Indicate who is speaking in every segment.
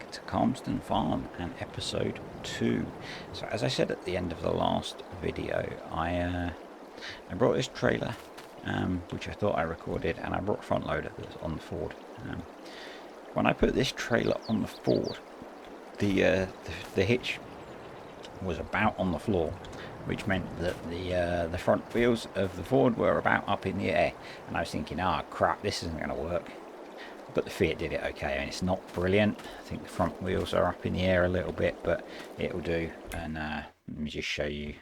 Speaker 1: back to Calmsden Farm and episode 2. So as I said at the end of the last video, I brought this trailer, which I thought I recorded, and I brought a front loader that was on the Ford. When I put this trailer on the Ford, the hitch was about on the floor, which meant that the front wheels of the Ford were about up in the air, and I was thinking, ah, crap, this isn't going to work. But the Fiat did it okay. I mean, it's not brilliant. I think the front wheels are up in the air a little bit, but it'll do. And let me just show you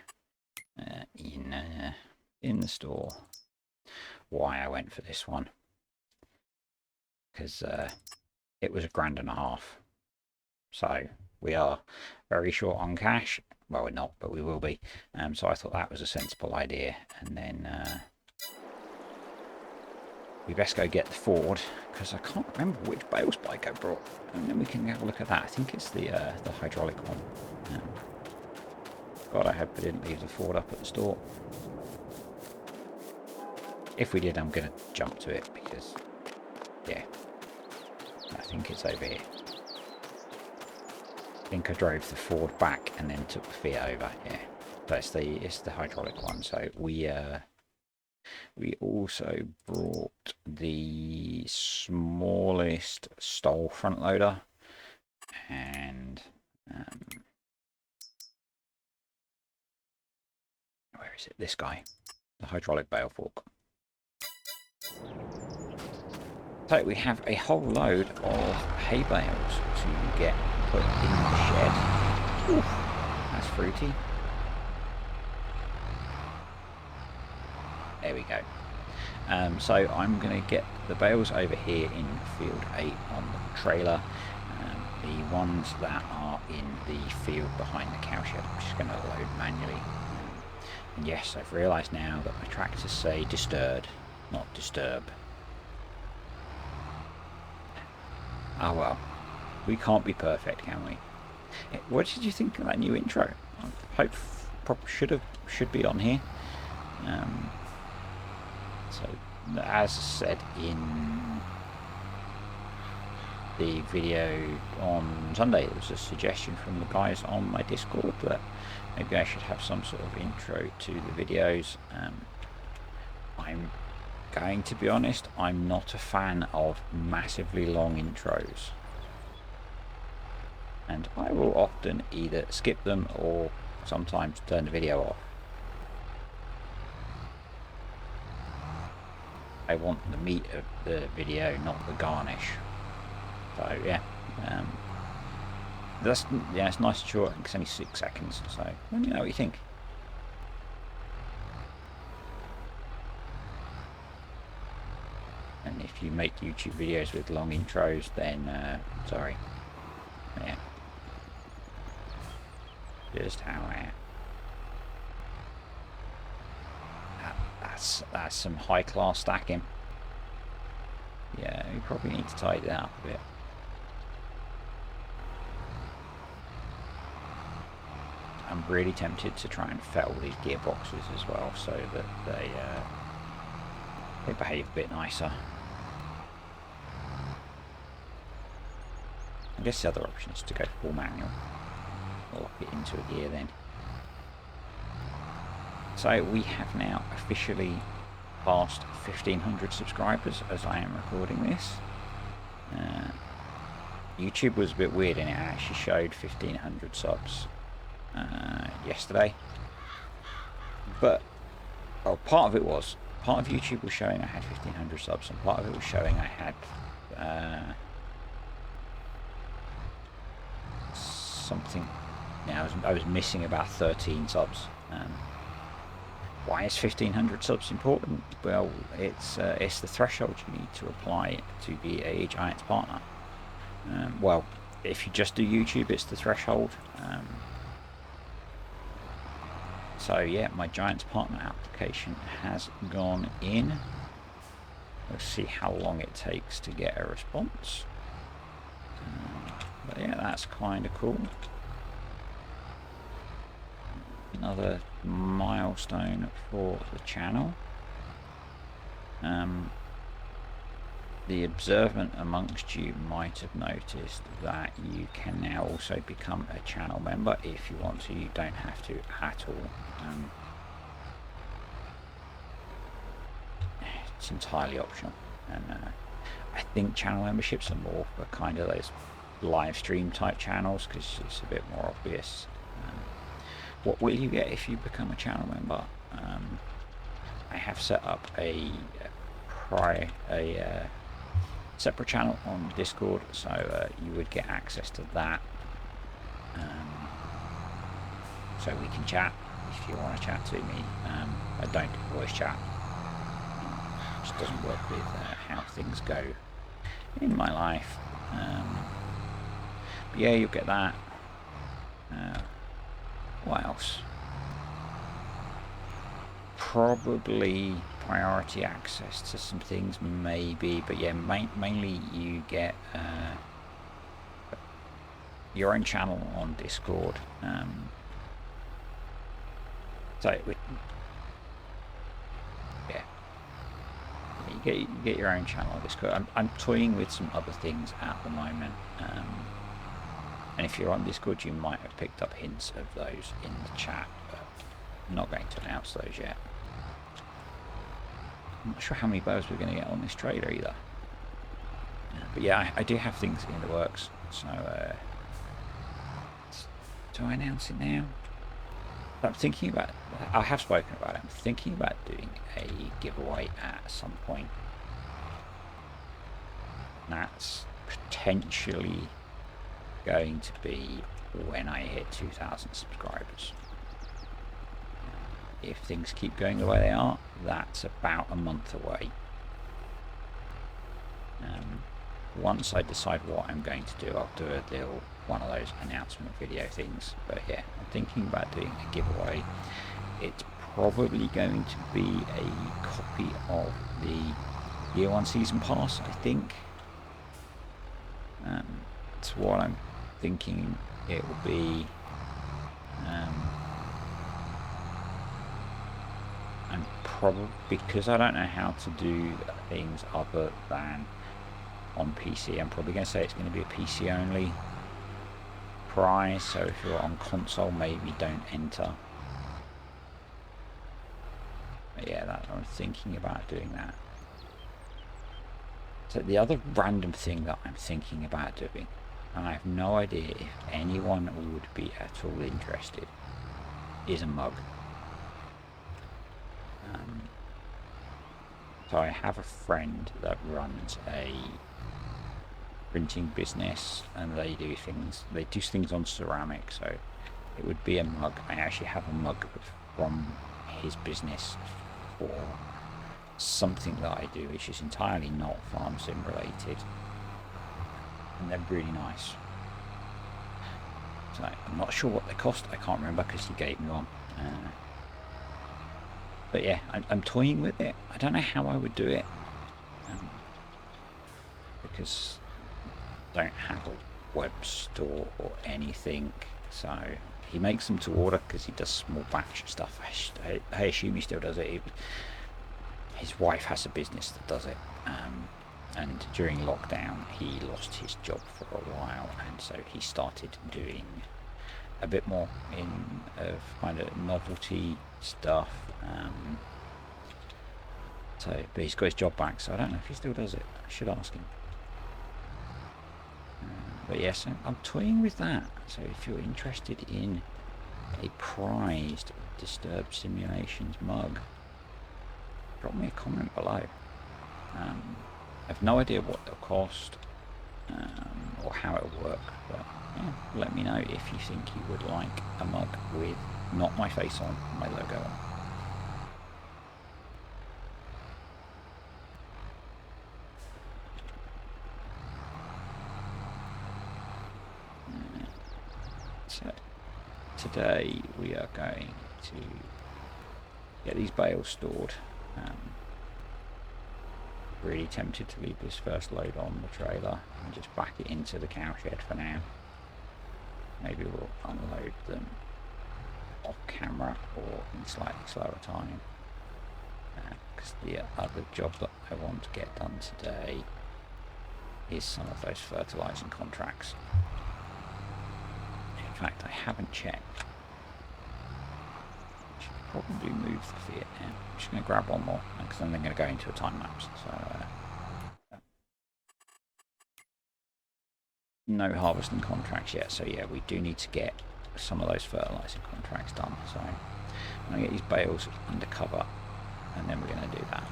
Speaker 1: in the store why I went for this one, because it was £1.50. So we are very short on cash. Well, we're not, but we will be. So I thought that was a sensible idea. And then we best go get the Ford, because I can't remember which Bale's bike I brought. And then we can have a look at that. I think it's the hydraulic one. God, I hope I didn't leave the Ford up at the store. If we did, I'm going to jump to it, because, yeah, I think it's over here. I think I drove the Ford back and then took the Fiat over, yeah. But it's the hydraulic one. So we also brought the smallest stall front loader, and where is it? This guy, the hydraulic bale fork. So we have a whole load of hay bales to get put in the shed. Oof, that's fruity. There we go. So I'm going to get the bales over here in field 8 on the trailer. The ones that are in the field behind the cowshed, I'm just going to load manually. And yes, I've realised now that my tractors say disturbed, not disturb. Oh well, we can't be perfect, can we? What did you think of that new intro? I hope should be on here. So, as I said in the video on Sunday, there was a suggestion from the guys on my Discord that maybe I should have some sort of intro to the videos. I'm going to be honest, I'm not a fan of massively long intros. And I will often either skip them or sometimes turn the video off. I want the meat of the video, not the garnish. So yeah, it's nice and short. It's only 6 seconds. So let me know what you think. And if you make YouTube videos with long intros, then sorry. Yeah, just how I am. That's some high class stacking. Yeah, we probably need to tidy that up a bit. I'm really tempted to try and fell these gearboxes as well, so that they behave a bit nicer. I guess the other option is to go full manual, or lock it into a gear then. So we have now officially passed 1,500 subscribers as I am recording this. YouTube was a bit weird and it actually showed 1,500 subs yesterday. But, well, part of YouTube was showing I had 1,500 subs, and part of it was showing I had something. Now I was missing about 13 subs. Why is 1,500 subs important? Well, it's the threshold you need to apply to be a Giants partner. Well, if you just do YouTube, it's the threshold. So yeah, my Giants partner application has gone in. Let's see how long it takes to get a response. But yeah, that's kind of cool. Another milestone for the channel. the observant amongst you might have noticed that you can now also become a channel member if you want to. You don't have to at all. It's entirely optional, and I think channel memberships are more for kind of those live stream type channels because it's a bit more obvious. What will you get if you become a channel member? I have set up a separate channel on Discord, so you would get access to that. So we can chat if you want to chat to me. I don't voice chat. It just doesn't work with how things go in my life. But yeah, you'll get that. What else? Probably priority access to some things, maybe, but yeah, mainly you get your own channel on Discord. So yeah, you get your own channel on Discord. I'm toying with some other things at the moment, and if you're on Discord, you might have picked up hints of those in the chat, but I'm not going to announce those yet. I'm not sure how many bows we're going to get on this trailer either. But yeah, I do have things in the works. So, do I announce it now? I'm thinking about, I have spoken about it, I'm thinking about doing a giveaway at some point. That's potentially going to be when I hit 2,000 subscribers. If things keep going the way they are, that's about a month away. Once I decide what I'm going to do, I'll do a little one of those announcement video things. But yeah, I'm thinking about doing a giveaway. It's probably going to be a copy of the Year 1 Season Pass, I think. That's what I'm thinking it will be. I'm probably, because I don't know how to do things other than on PC, I'm probably going to say it's going to be a PC only prize, so if you're on console, maybe don't enter. But yeah, I'm thinking about doing that. So the other random thing that I'm thinking about doing, and I have no idea if anyone would be at all interested, is a mug. So I have a friend that runs a printing business, and they do things on ceramic, so it would be a mug. I actually have a mug from his business for something that I do, which is entirely not farm sim related, and they're really nice. So I'm not sure what they cost, I can't remember because he gave me one. But yeah, I'm toying with it. I don't know how I would do it, because I don't have a web store or anything. So he makes them to order because he does small batch stuff. I assume he still does it. His wife has a business that does it, and during lockdown he lost his job for a while, and so he started doing a bit more of kind of novelty stuff. But he's got his job back, so I don't know if he still does it. I should ask him. But yes, I'm toying with that. So if you're interested in a prized Disturbed Simulations mug, drop me a comment below. I have no idea what they'll cost or how it'll work, but yeah, let me know if you think you would like a mug with not my face on, my logo on. So today we are going to get these bales stored. Really tempted to leave this first load on the trailer and just back it into the cowshed for now. Maybe we'll unload them off camera or in slightly slower time, because the other job that I want to get done today is some of those fertilizing contracts. In fact, I haven't checked. I should probably move the Fiat now. I'm just going to grab one more, because then they're going to go into a time lapse. So, no harvesting contracts yet. So yeah, we do need to get some of those fertilizing contracts done. So I'm going to get these bales undercover, and then we're going to do that.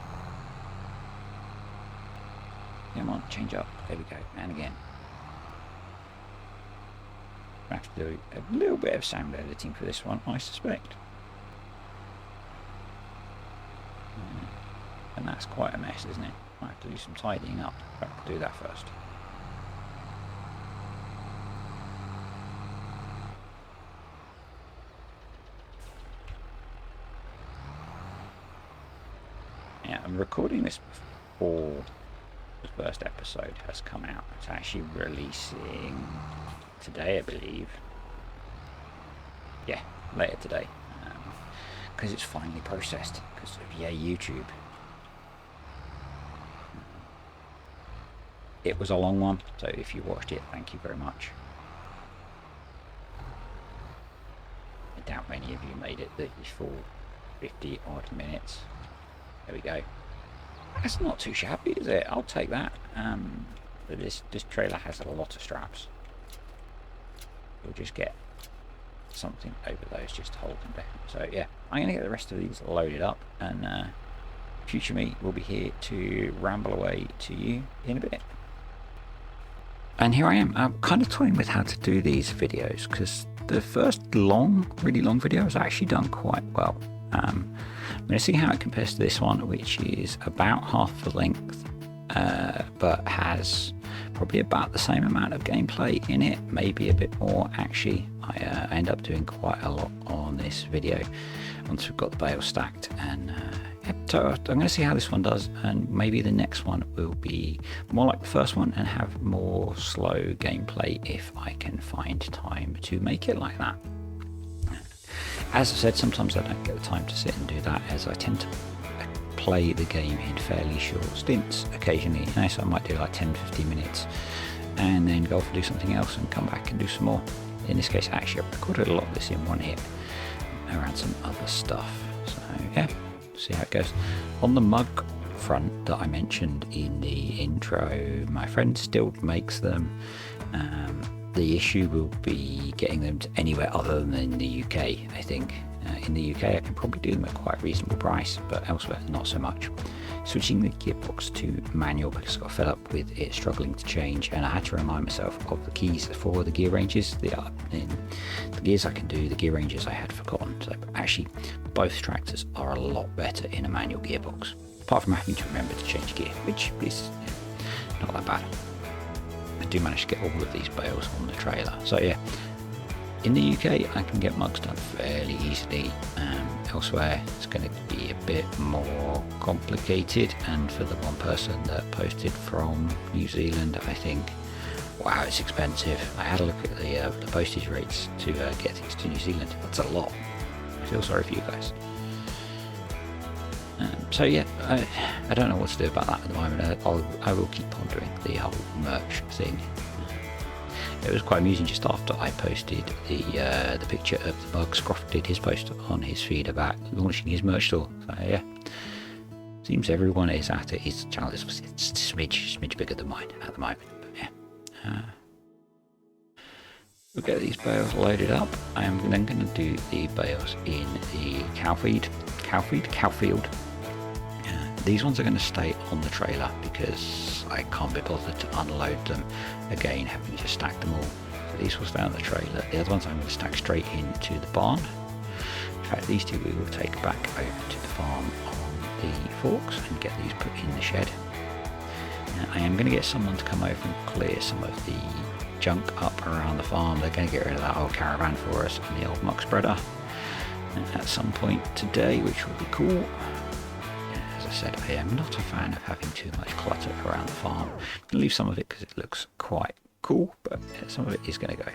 Speaker 1: Come on, change up. There we go. And again. I have to do a little bit of sound editing for this one, I suspect. And that's quite a mess, isn't it? I have to do some tidying up. I'll do that first. Yeah, I'm recording this before the first episode has come out. It's actually releasing today, I believe. Yeah, later today, because it's finally processed because of YouTube. It was a long one, so if you watched it, thank you very much. I doubt many of you made it the full 50 odd minutes. There we go. That's not too shabby, is it? I'll take that. But this trailer has a lot of straps. You'll just get something over those just to hold them down. So yeah, I'm going to get the rest of these loaded up, and future me will be here to ramble away to you in a bit. And here I am. I'm kind of toying with how to do these videos, because the first really long video was actually done quite well. I'm going to see how it compares to this one, which is about half the length, but has probably about the same amount of gameplay in it, maybe a bit more actually. I end up doing quite a lot on this video once we've got the bale stacked, and yeah, so I'm going to see how this one does, and maybe the next one will be more like the first one and have more slow gameplay if I can find time to make it like that. As I said, sometimes I don't get the time to sit and do that, as I tend to play the game in fairly short stints occasionally. So I might do like 10-15 minutes and then go off and do something else and come back and do some more. In this case, actually, I've recorded a lot of this in one hit around some other stuff. So yeah, see how it goes. On the mug front that I mentioned in the intro, my friend still makes them. The issue will be getting them to anywhere other than in the UK, I think. In the UK I can probably do them at quite a reasonable price, but elsewhere not so much. Switching the gearbox to manual because I got fed up with it struggling to change, and I had to remind myself of the keys for the gear ranges. In the gears I can do, the gear ranges I had forgotten. So actually both tractors are a lot better in a manual gearbox, apart from having to remember to change gear, which is not that bad. I do manage to get all of these bales on the trailer. So yeah, in the UK I can get mugs done fairly easily. Elsewhere it's going to be a bit more complicated, and for the one person that posted from New Zealand, I think, wow, it's expensive. I had a look at the postage rates to get things to New Zealand. That's a lot. I feel sorry for you guys. So yeah, I don't know what to do about that at the moment. I will keep pondering the whole merch thing. It was quite amusing just after I posted the picture of the mug. Scruff did his post on his feed about launching his merch store. So yeah, seems everyone is at it. His channel is it's smidge bigger than mine at the moment. But yeah, we'll get these bales loaded up. I am then going to do the bales in the cow field. These ones are going to stay on the trailer because I can't be bothered to unload them again, having to stack them all. So these will stay on the trailer. The other ones I'm going to stack straight into the barn. In fact, these two we will take back over to the farm on the forks and get these put in the shed. Now, I am going to get someone to come over and clear some of the junk up around the farm. They're going to get rid of that old caravan for us and the old muck spreader at some point today, which will be cool. Said, I am not a fan of having too much clutter around the farm. I'm going to leave some of it because it looks quite cool, but some of it is going to go.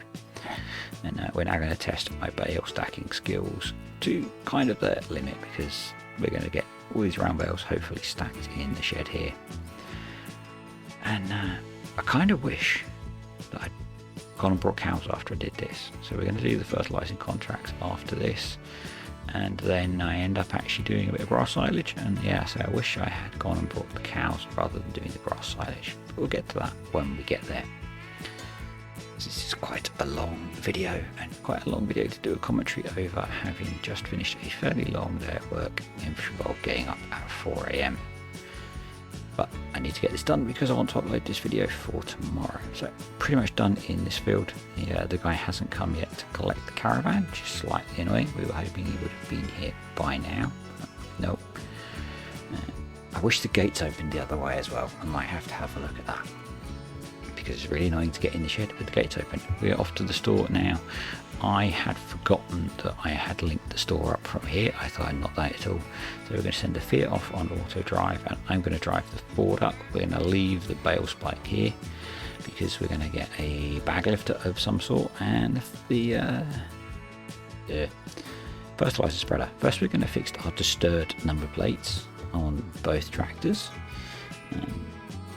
Speaker 1: And we're now going to test my bale stacking skills to kind of their limit, because we're going to get all these round bales hopefully stacked in the shed here. And I kind of wish that I'd gone and brought cows after I did this. So we're going to do the fertilizing contracts after this, and then I end up actually doing a bit of grass silage. And yeah, so I wish I had gone and brought the cows rather than doing the grass silage. But we'll get to that when we get there. This is quite a long video, and quite a long video to do a commentary over, having just finished a fairly long day at work, which involved getting up at 4 AM. But I need to get this done because I want to upload this video for tomorrow. So pretty much done in this field. The guy hasn't come yet to collect the caravan, which is slightly annoying. We were hoping he would have been here by now. Nope. I wish the gates opened the other way as well. I might have to have a look at that, because it's really annoying to get in the shed with the gates open. We're off to the store now. I had forgotten that I had linked the store up from here. I thought I'd not done it at all. So we're going to send the Fiat off on auto drive, and I'm going to drive the Ford up. We're going to leave the Bale spike here because we're going to get a bag lifter of some sort and the fertilizer spreader. First we're going to fix our disturbed number plates on both tractors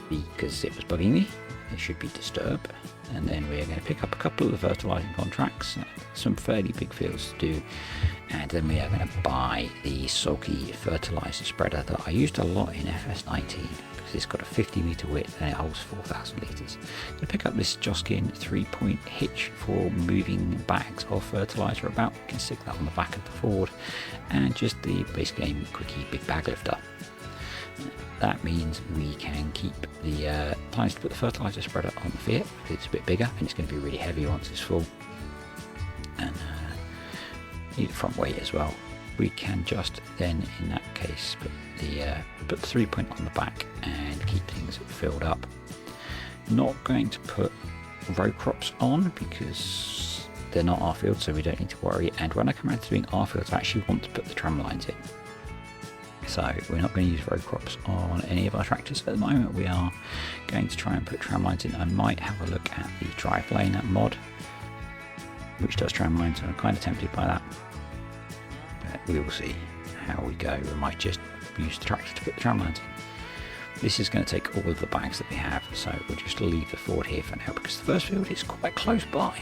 Speaker 1: because it was bugging me. It should be disturbed. And then we're going to pick up a couple of the fertilizing contracts, some fairly big fields to do, and then we are going to buy the sulky fertilizer spreader that I used a lot in FS19 because it's got a 50-meter width and it holds 4,000 litres. I'm going to pick up this Joskin 3-point hitch for moving bags of fertilizer about. You can stick that on the back of the Ford, and just the base game quickie big bag lifter. That means we can keep the plans to put the fertilizer spreader on the Fiat because it's a bit bigger and it's going to be really heavy once it's full, and need a front weight as well. We can just then, in that case, put the 3-point on the back and keep things filled up. Not going to put row crops on because they're not our field, so we don't need to worry. And when I come around to doing our fields, I actually want to put the tram lines in. So we're not going to use row crops on any of our tractors at the moment. We are going to try and put tram lines in. I might have a look at the drive lane mod, which does tram lines, so I'm kind of tempted by that. But we will see how we go. We might just use the tractor to put the tram lines in. This is going to take all of the bags that we have, so we'll just leave the Ford here for now because the first field is quite close by.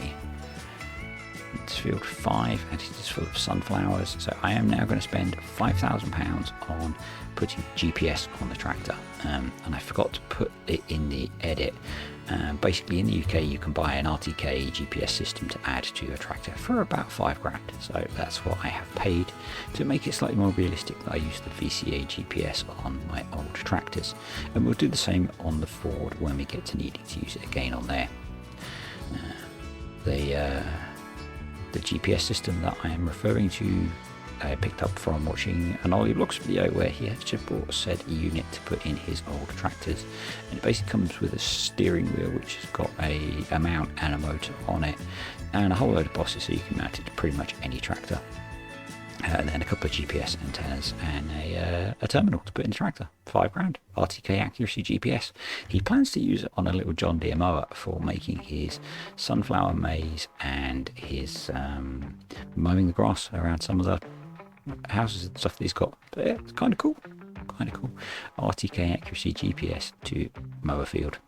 Speaker 1: It's field 5 and it is full of sunflowers, so I am now going to spend £5,000 on putting GPS on the tractor, and I forgot to put it in the edit. Basically in the UK you can buy an RTK GPS system to add to your tractor for about £5 grand, so that's what I have paid to make it slightly more realistic that I use the VCA GPS on my old tractors, and we'll do the same on the Ford when we get to needing to use it again on there. The GPS system that I am referring to I picked up from watching an Ollie Blocks video where he has just bought said unit to put in his old tractors, and it basically comes with a steering wheel which has got a mount and a motor on it and a whole load of bosses, so you can mount it to pretty much any tractor, and then a couple of GPS antennas and a terminal to put in the tractor. £5 grand, RTK accuracy GPS. He plans to use it on a little John Deere mower for making his sunflower maze and his mowing the grass around some of the houses and stuff that he's got. But yeah, it's kind of cool. RTK accuracy GPS to mow a field.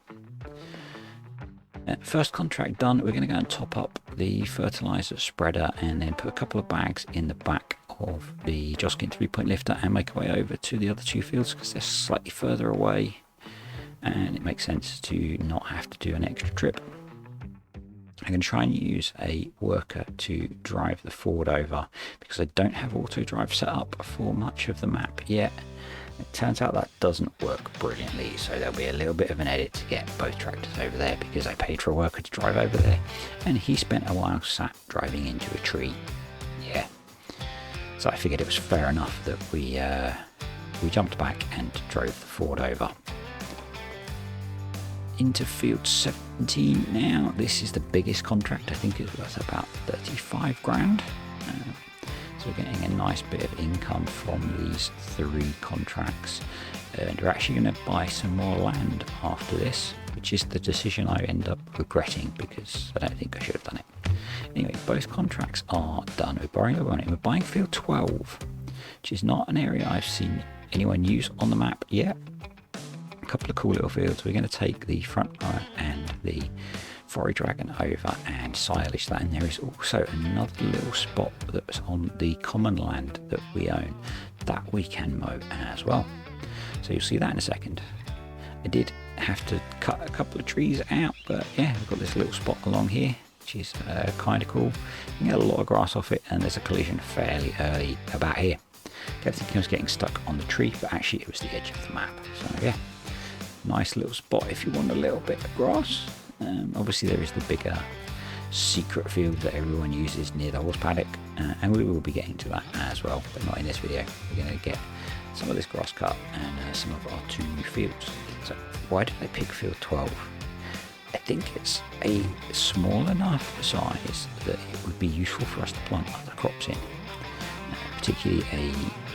Speaker 1: First contract done. We're going to go and top up the fertilizer spreader and then put a couple of bags in the back of the Joskin 3-point lifter and make our way over to the other two fields because they're slightly further away and it makes sense to not have to do an extra trip. I'm going to try and use a worker to drive the Ford over because I don't have auto drive set up for much of the map yet. It turns out that doesn't work brilliantly, so there'll be a little bit of an edit to get both tractors over there because I paid for a worker to drive over there and he spent a while sat driving into a tree. Yeah, so I figured it was fair enough that we jumped back and drove the Ford over. Into field 17 now. This is the biggest contract. I think it's worth about 35 grand. So we're getting a nice bit of income from these 3 contracts, and we're actually going to buy some more land after this, which is the decision I end up regretting because I don't think I should have done it. Anyway, both contracts are done. We're buying field 12, which is not an area I've seen anyone use on the map yet. a couple of cool little fields. We're going to take the front mower and the forage wagon over and silage that, and there is also another little spot that's on the common land that we own that we can mow as well. So you'll see that in a second. I did have to cut a couple of trees out, but yeah, we've got this little spot along here, which is kind of cool. You can get a lot of grass off it, and there's a collision fairly early about here. I kept thinking I was getting stuck on the tree, but actually it was the edge of the map. So yeah, nice little spot if you want a little bit of grass. Obviously there is the bigger secret field that everyone uses near the horse paddock, and we will be getting to that as well, but not in this video. We're going to get some of this grass cut and some of our 2 new fields. So why did I pick field 12? I think it's a small enough size that it would be useful for us to plant other crops in, particularly a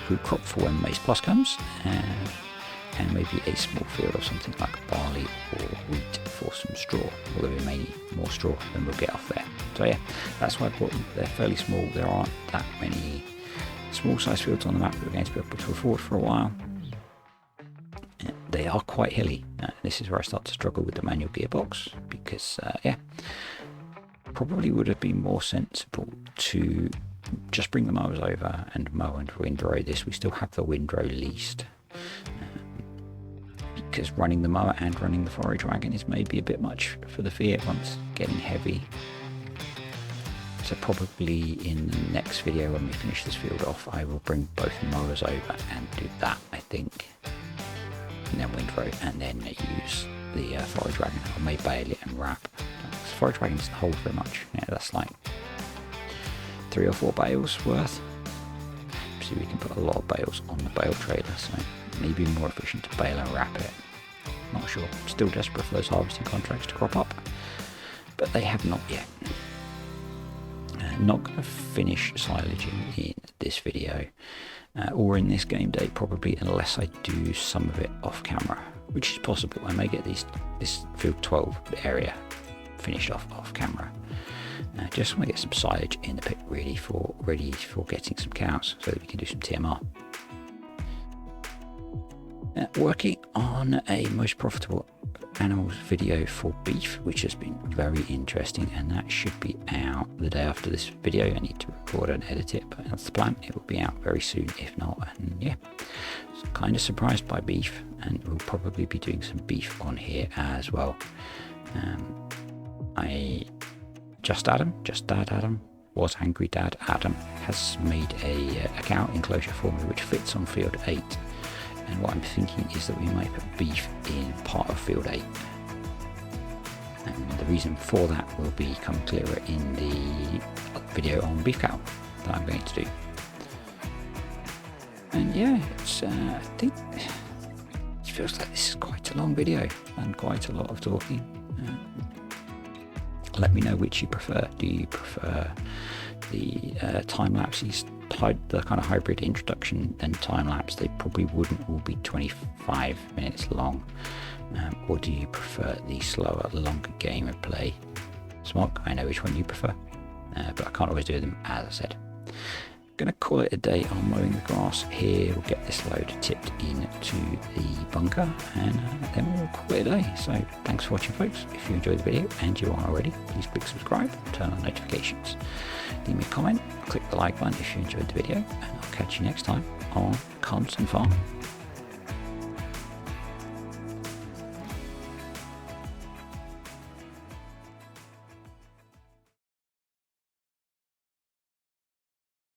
Speaker 1: root crop for when Maize Plus comes, and maybe a small field of something like barley or wheat for some straw, although we may need more straw than we'll get off there. So yeah, that's why I bought them. They're fairly small. There aren't that many small size fields on the map that we're going to be able to afford for a while. They are quite hilly. This is where I start to struggle with the manual gearbox, because yeah, probably would have been more sensible to just bring the mowers over and mow and windrow this. We still have the windrow leased, because running the mower and running the forage wagon is maybe a bit much for the Fiat once getting heavy. So probably in the next video when we finish this field off, I will bring both mowers over and do that, I think, and then windrow, and then use the forage wagon. I may bale it and wrap. This forage wagon doesn't hold very much. Yeah, that's like 3 or 4 bales worth. See, we can put a lot of bales on the bale trailer, so maybe more efficient to bale and wrap it. Not sure. Still desperate for those harvesting contracts to crop up, but they have not yet. Not going to finish silaging in this video, or in this game day probably, unless I do some of it off camera, which is possible. I may get this field 12 area finished off camera. Just want to get some silage in the pit ready for getting some cows so that we can do some TMR. Working on a most profitable animals video for beef, which has been very interesting, and that should be out the day after this video. I need to record and edit it, but that's the plan. It will be out very soon, if not. And yeah, kind of surprised by beef, and we'll probably be doing some beef on here as well. Dad Adam was angry. Dad Adam has made a cow enclosure for me which fits on field 8. And what I'm thinking is that we might put beef in part of field 8. And the reason for that will become clearer in the video on beef cattle that I'm going to do. And yeah, it's, I think it feels like this is quite a long video and quite a lot of talking. Let me know which you prefer. Do you prefer the time lapses, the kind of hybrid introduction, then time lapse? They probably wouldn't all be 25 minutes long. Or do you prefer the slower, longer gameplay? Smog, I know which one you prefer, but I can't always do them, as I said. Gonna call it a day on mowing the grass here. We'll get this load tipped into the bunker, and then we'll call it a day. So thanks for watching, folks. If you enjoyed the video and you aren't already, please click subscribe, turn on notifications, leave me a comment, click the like button if you enjoyed the video, and I'll catch you next time on Calmsden Farm.